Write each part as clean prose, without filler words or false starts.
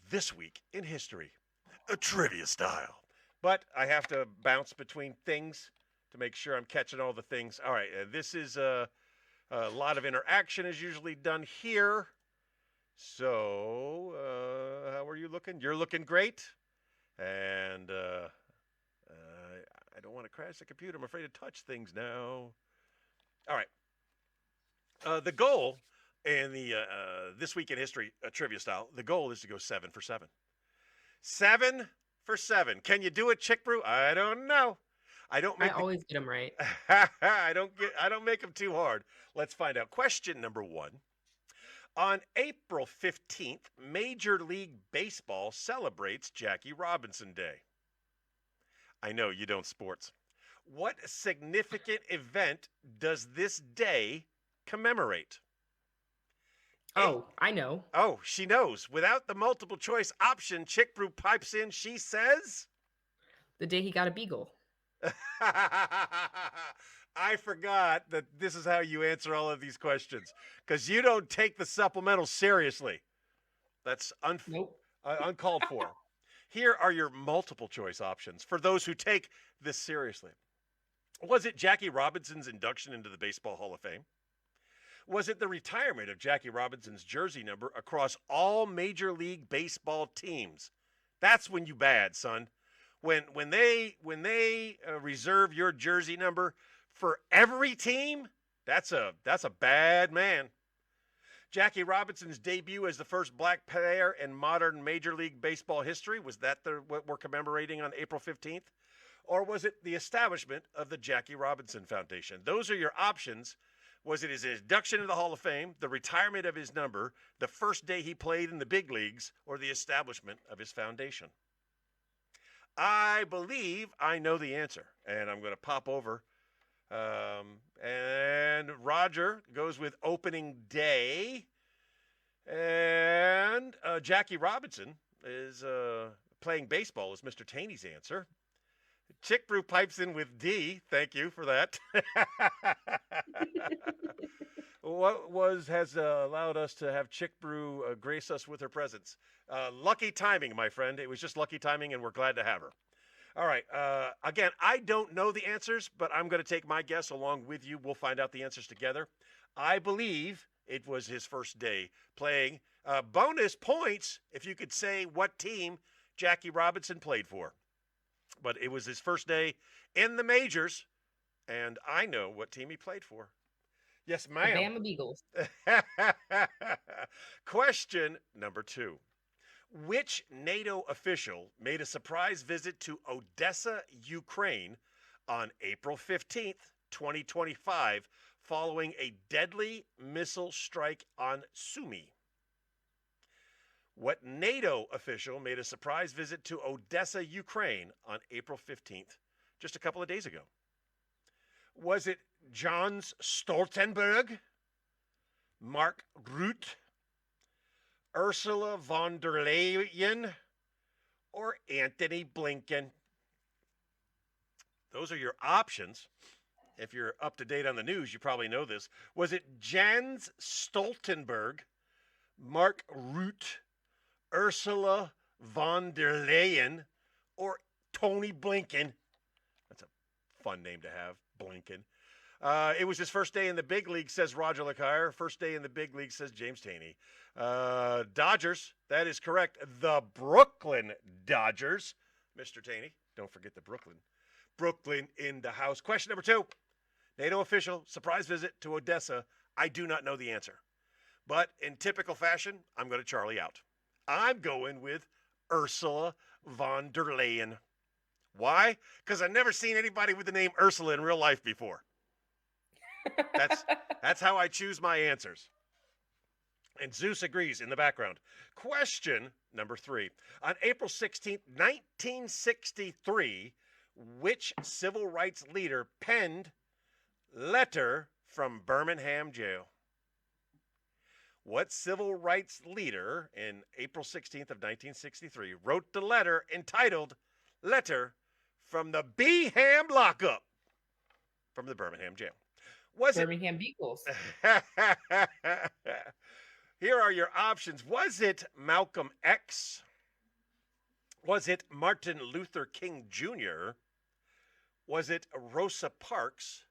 This week in history, a trivia style. But I have to bounce between things to make sure I'm catching all the things. All right, this is a lot of interaction is usually done here. So, how are you looking? You're looking great. And I don't want to crash the computer. I'm afraid to touch things now. All right. The goal in the this week in history trivia style, the goal is to go 7 for 7. 7 for 7. Can you do it, Chick Brew? I don't know. I don't I make the always get them right. I don't make them too hard. Let's find out. Question number 1. On April 15th, Major League Baseball celebrates Jackie Robinson Day. I know you don't sports. What significant event does this day commemorate? A. Oh, I know. Oh, she knows. Without the multiple choice option, Chick Brew pipes in. She says, The day he got a beagle. I forgot that this is how you answer all of these questions because you don't take the supplemental seriously. That's Nope. uncalled for. Here are your multiple choice options for those who take this seriously. Was it Jackie Robinson's induction into the Baseball Hall of Fame? Was it the retirement of Jackie Robinson's jersey number across all Major League Baseball teams? That's when you bad, son. When they reserve your jersey number for every team, that's a bad man. Jackie Robinson's debut as the first black player in modern Major League Baseball history, was that what we're commemorating on April 15th? Or was it the establishment of the Jackie Robinson Foundation? Those are your options. Was it his induction into the Hall of Fame, the retirement of his number, the first day he played in the big leagues, or the establishment of his foundation? I believe I know the answer, and I'm going to pop over. And Roger goes with opening day. And Jackie Robinson is playing baseball, is Mr. Taney's answer. Chick Brew pipes in with D. Thank you for that. What has allowed us to have Chick Brew grace us with her presence? Lucky timing, my friend. It was just lucky timing, and we're glad to have her. All right. Again, I don't know the answers, but I'm going to take my guess along with you. We'll find out the answers together. I believe it was his first day playing. Bonus points if you could say what team Jackie Robinson played for. But it was his first day in the majors, and I know what team he played for. Yes, The ma'am. Bama Beagles. Question number 2. Which NATO official made a surprise visit to Odessa, Ukraine on April 15th, 2025, following a deadly missile strike on Sumy? What NATO official made a surprise visit to Odessa, Ukraine on April 15th, just a couple of days ago? Was it Jens Stoltenberg, Mark Rutte, Ursula von der Leyen, or Antony Blinken? Those are your options. If you're up to date on the news, you probably know this. Was it Jens Stoltenberg, Mark Rutte, Ursula von der Leyen, or Tony Blinken? That's a fun name to have, Blinken. It was his first day in the big league, says Roger LeCaire. First day in the big league, says James Taney. Dodgers, that is correct. The Brooklyn Dodgers. Mr. Taney, don't forget the Brooklyn. Brooklyn in the house. Question number 2. NATO official, surprise visit to Odessa. I do not know the answer. But in typical fashion, I'm going to Charlie out. I'm going with Ursula von der Leyen. Why? Because I've never seen anybody with the name Ursula in real life before. That's how I choose my answers. And Zeus agrees in the background. Question number 3. On April 16th, 1963, which civil rights leader penned letter from Birmingham jail? What civil rights leader in April 16th of 1963 wrote the letter entitled Letter from the Beeham Lockup from the Birmingham jail? Was it Birmingham Beagles. Here are your options. Was it Malcolm X, Was it Martin Luther King Jr.? Was it Rosa Parks?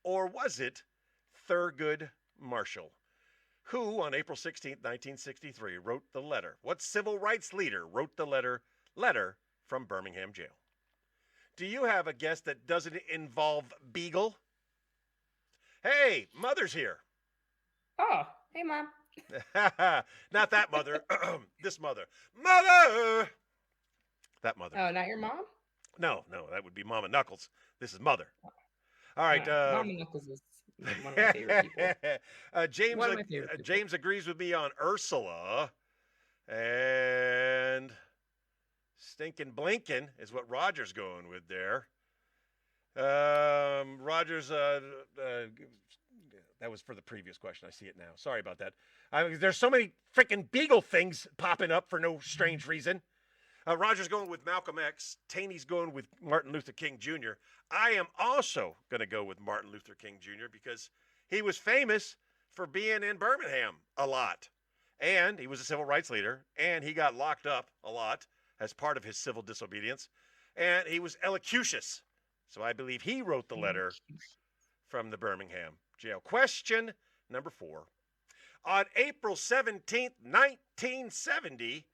Or was it Thurgood Marshall? Who, on April 16, 1963, wrote the letter? What civil rights leader wrote the letter from Birmingham jail? Do you have a guess that doesn't involve Beagle? Hey, Mother's here. Oh, hey, Mom. Not that mother. This mother. Mother! That mother. Oh, not your mom? No, that would be Mama Knuckles. This is Mother. All right. Mama Knuckles is one of my favorite people. James, One of my favorite people. James agrees with me on Ursula. And Stinkin' Blinkin' is what Roger's going with there. Roger's, that was for the previous question. I see it now. Sorry about that. There's so many freaking Beagle things popping up for no strange reason. Roger's going with Malcolm X. Taney's going with Martin Luther King Jr. I am also going to go with Martin Luther King Jr. because he was famous for being in Birmingham a lot. And he was a civil rights leader. And he got locked up a lot as part of his civil disobedience. And he was elocucious. So I believe he wrote the letter from the Birmingham jail. Question number 4. On April 17th, 1970,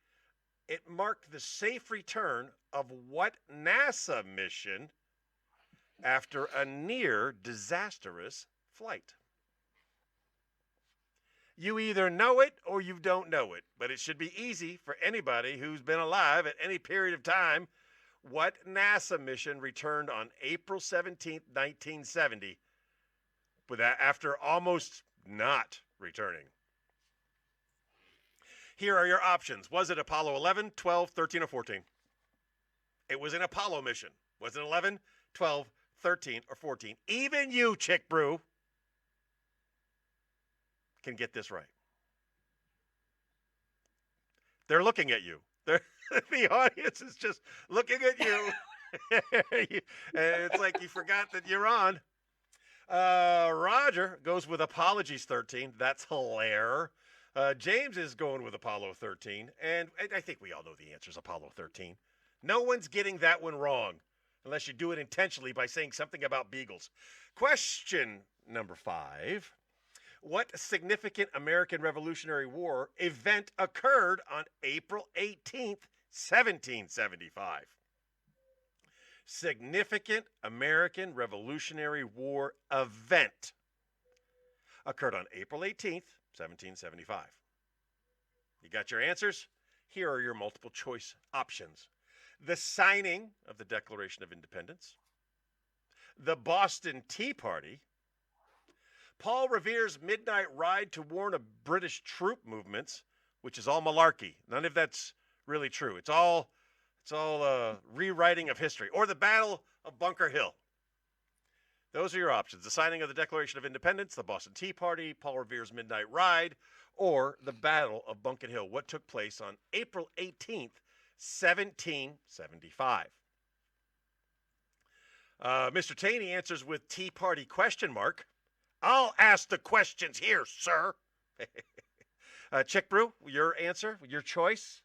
it marked the safe return of what NASA mission after a near disastrous flight? You either know it or you don't know it, but it should be easy for anybody who's been alive at any period of time. What NASA mission returned on April 17th, 1970, after almost not returning? Here are your options. Was it Apollo 11, 12, 13, or 14? It was an Apollo mission. Was it 11, 12, 13, or 14? Even you, Chick Brew, can get this right. They're looking at you. The audience is just looking at you. And it's like you forgot that you're on. Roger goes with Apologies 13. That's hilarious. James is going with Apollo 13, and I think we all know the answer is Apollo 13. No one's getting that one wrong, unless you do it intentionally by saying something about beagles. Question number 5. What significant American Revolutionary War event occurred on April 18th, 1775? Significant American Revolutionary War event occurred on April 18th, 1775. You got your answers? Here are your multiple choice options. The signing of the Declaration of Independence, the Boston Tea Party, Paul Revere's midnight ride to warn of British troop movements, which is all malarkey. None of that's really true. It's all rewriting of history, or the Battle of Bunker Hill. Those are your options. The signing of the Declaration of Independence, the Boston Tea Party, Paul Revere's midnight ride, or the Battle of Bunker Hill, what took place on April 18th, 1775. Mr. Taney answers with Tea Party question mark. I'll ask the questions here, sir. Chick Brew, your answer, your choice.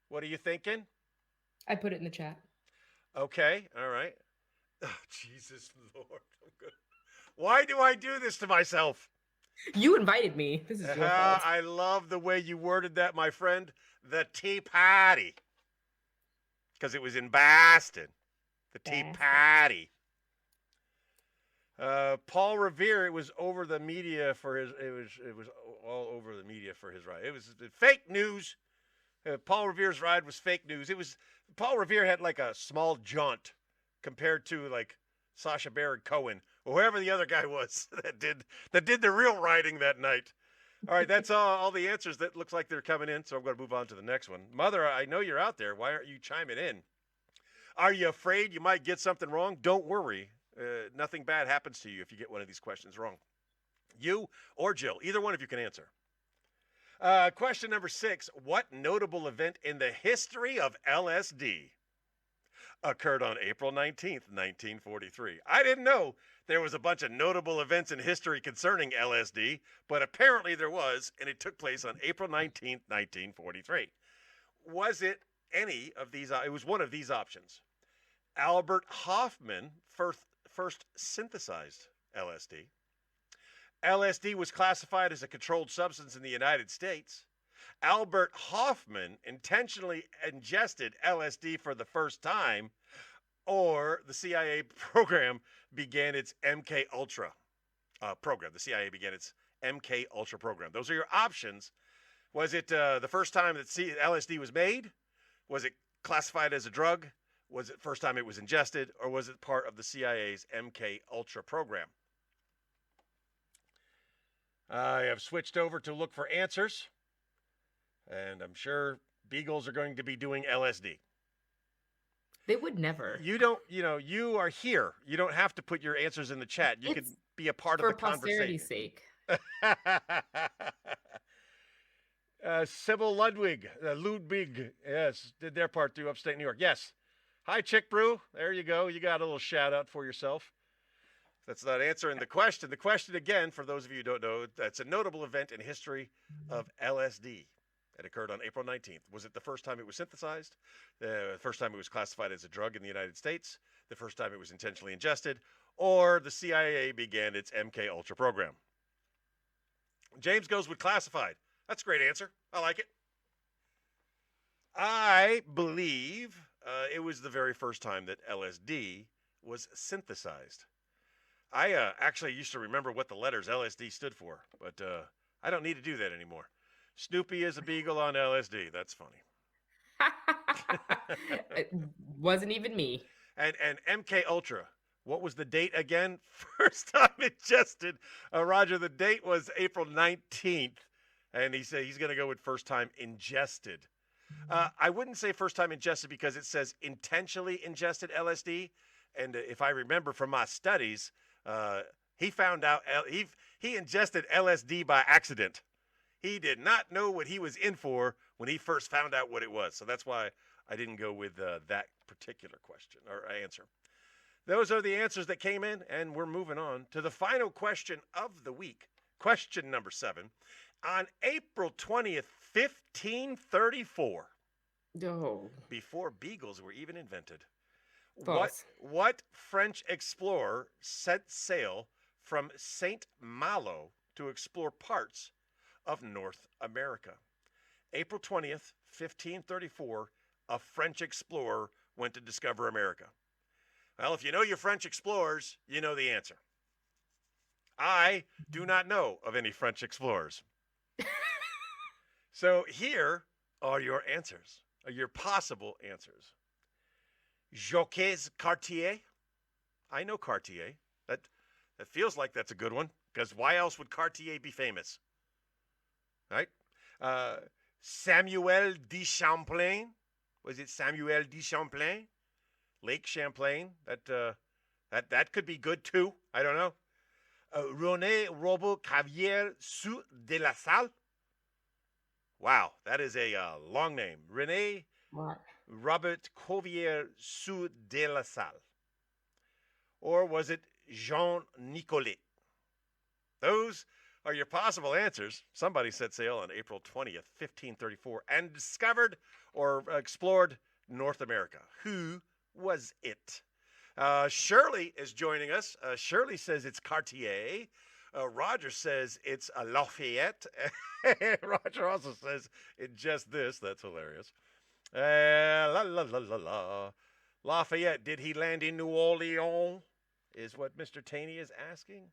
What are you thinking? I put it in the chat. Okay, all right. Oh, Jesus Lord. Why do I do this to myself? You invited me. This is your fault. I love the way you worded that, my friend. The Tea Party. Because it was in Boston. The Tea Party. Paul Revere, it was over the media for his, it was all over the media for his ride. It was fake news. Paul Revere's ride was fake news. Paul Revere had like a small jaunt compared to like Sacha Baron Cohen or whoever the other guy was that did the real riding that night. All right, that's all the answers that looks like they're coming in. So I'm going to move on to the next one. Mother, I know you're out there. Why aren't you chiming in? Are you afraid you might get something wrong? Don't worry. Nothing bad happens to you if you get one of these questions wrong. You or Jill, either one of you can answer. Question number 6. What notable event in the history of LSD occurred on April 19th, 1943? I didn't know there was a bunch of notable events in history concerning LSD, but apparently there was, and it took place on April 19th, 1943. Was it any of these. It was one of these options. Albert Hoffman first synthesized LSD. LSD was classified as a controlled substance in the United States. Albert Hoffman intentionally ingested LSD for the first time, or the CIA program began its MK Ultra program. The CIA began its MK Ultra program. Those are your options. Was it the first time that LSD was made? Was it classified as a drug? Was it first time it was ingested? Or was it part of the CIA's MK Ultra program? I have switched over to look for answers. And I'm sure Beagles are going to be doing LSD. They would never. You are here. You don't have to put your answers in the chat. You can be a part of the conversation. For posterity's sake. Sybil Ludwig, yes, did their part through upstate New York. Yes. Hi, Chick Brew. There you go. You got a little shout out for yourself. That's not answering the question. The question, again, for those of you who don't know, that's a notable event in history of LSD. It occurred on April 19th. Was it the first time it was synthesized? The first time it was classified as a drug in the United States? The first time it was intentionally ingested? Or the CIA began its MK Ultra program? James goes with classified. That's a great answer. I like it. I believe it was the very first time that LSD was synthesized. I actually used to remember what the letters LSD stood for, but I don't need to do that anymore. Snoopy is a beagle on LSD. That's funny. It wasn't even me. And MK Ultra. What was the date again? First time ingested. Roger, the date was April 19th. And he said he's going to go with first time ingested. I wouldn't say first time ingested because it says intentionally ingested LSD. And if I remember from my studies, he found out he ingested LSD by accident. He did not know what he was in for when he first found out what it was. So that's why I didn't go with that particular question or answer. Those are the answers that came in, and we're moving on to the final question of the week. Question number 7. On April 20th, 1534, before beagles were even invented, what French explorer set sail from Saint Malo to explore parts of North America? April 20th, 1534, a French explorer went to discover America. Well, if you know your French explorers, you know the answer. I do not know of any French explorers. So here are your answers, your possible answers. Jacques Cartier. I know Cartier. That feels like that's a good one, because why else would Cartier be famous? Right? Samuel de Champlain. Was it Samuel de Champlain? Lake Champlain. That could be good too. I don't know. René Robert Cavier Sous de la Salle. Wow, that is a long name. René Robert Cuvier Sous de la Salle. Or was it Jean Nicolet? Those are your possible answers. Somebody set sail on April 20th, 1534, and discovered or explored North America. Who was it? Shirley is joining us. Shirley says it's Cartier. Roger says it's a Lafayette. Roger also says it's just this. That's hilarious. Lafayette, did he land in New Orleans? Is what Mr. Taney is asking.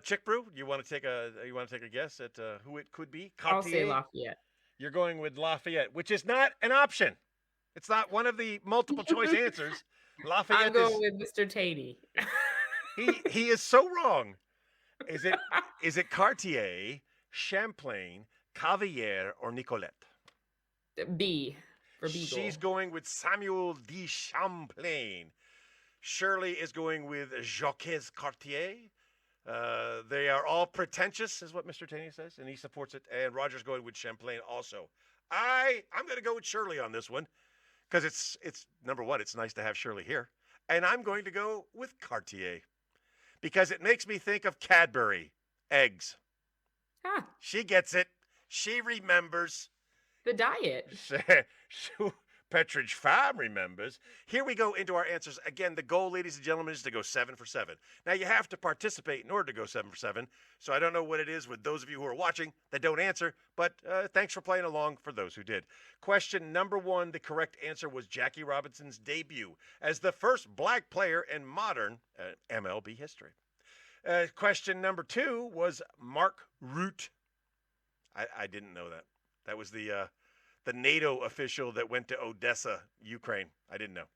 Chick Brew, you want to take a guess at who it could be? Cartier? I'll say Lafayette. You're going with Lafayette, which is not an option. It's not one of the multiple choice answers. Lafayette. I'm going with Mr. Taney. He is so wrong. Is it Cartier, Champlain, Cavalier, or Nicolette? B for Beagle. She's going with Samuel de Champlain. Shirley is going with Jacques Cartier. They are all pretentious, is what Mr. Taney says, and he supports it. And Roger's going with Champlain also. I'm going to go with Shirley on this one because it's number one. It's nice to have Shirley here, and I'm going to go with Cartier because it makes me think of Cadbury eggs. Huh. She gets it. She remembers. The diet. Petridge Farm remembers. Here we go into our answers. Again, the goal, ladies and gentlemen, is to go 7 for 7. Now, you have to participate in order to go 7 for 7. So I don't know what it is with those of you who are watching that don't answer, but thanks for playing along for those who did. Question number 1, the correct answer was Jackie Robinson's debut as the first black player in modern MLB history. Question number 2 was Mark Root. I didn't know that. That was the NATO official that went to Odessa, Ukraine. I didn't know.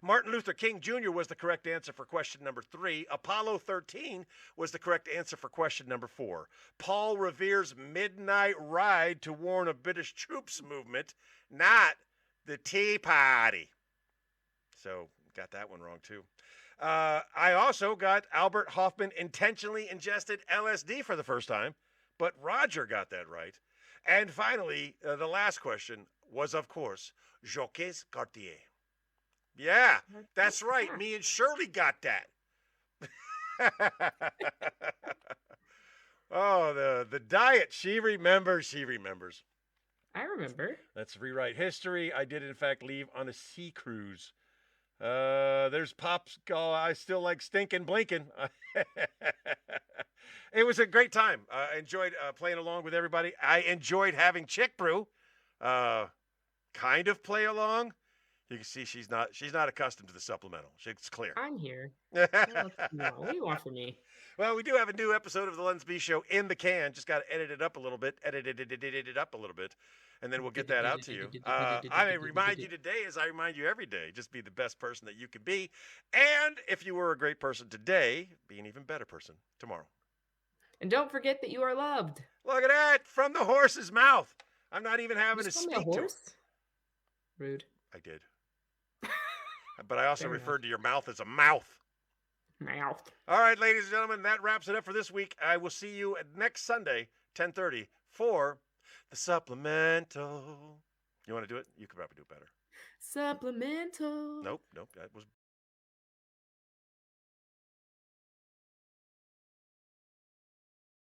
Martin Luther King Jr. was the correct answer for question number 3. Apollo 13 was the correct answer for question number 4. Paul Revere's midnight ride to warn of British troops movement, not the Tea Party. So, got that one wrong too. I also got Albert Hoffman intentionally ingested LSD for the first time, but Roger got that right. And finally, the last question was, of course, Jacques Cartier. Yeah, that's right. Me and Shirley got that. Oh, the diet. She remembers. She remembers. I remember. Let's rewrite history. I did, in fact, leave on a sea cruise. There's Pops. Oh, I still like stinking blinking. It was a great time. I enjoyed playing along with everybody. I enjoyed having Chick Brew kind of play along. You can see she's not accustomed to the supplemental. It's clear. I'm here. What do you want from me? Well, we do have a new episode of the Lens B Show in the can. Just got to edit it up a little bit. Edit it up a little bit. And then we'll get that out to you. I remind you today, as I remind you every day, just be the best person that you can be. And if you were a great person today, be an even better person tomorrow. And don't forget that you are loved. Look at that, from the horse's mouth. I'm not even having to speak to it. Rude. I did. But I also referred to your mouth as a mouth. Mouth. All right, ladies and gentlemen, that wraps it up for this week. I will see you next Sunday, 10:30, for the supplemental. You want to do it? You could probably do it better. Supplemental. Nope. That was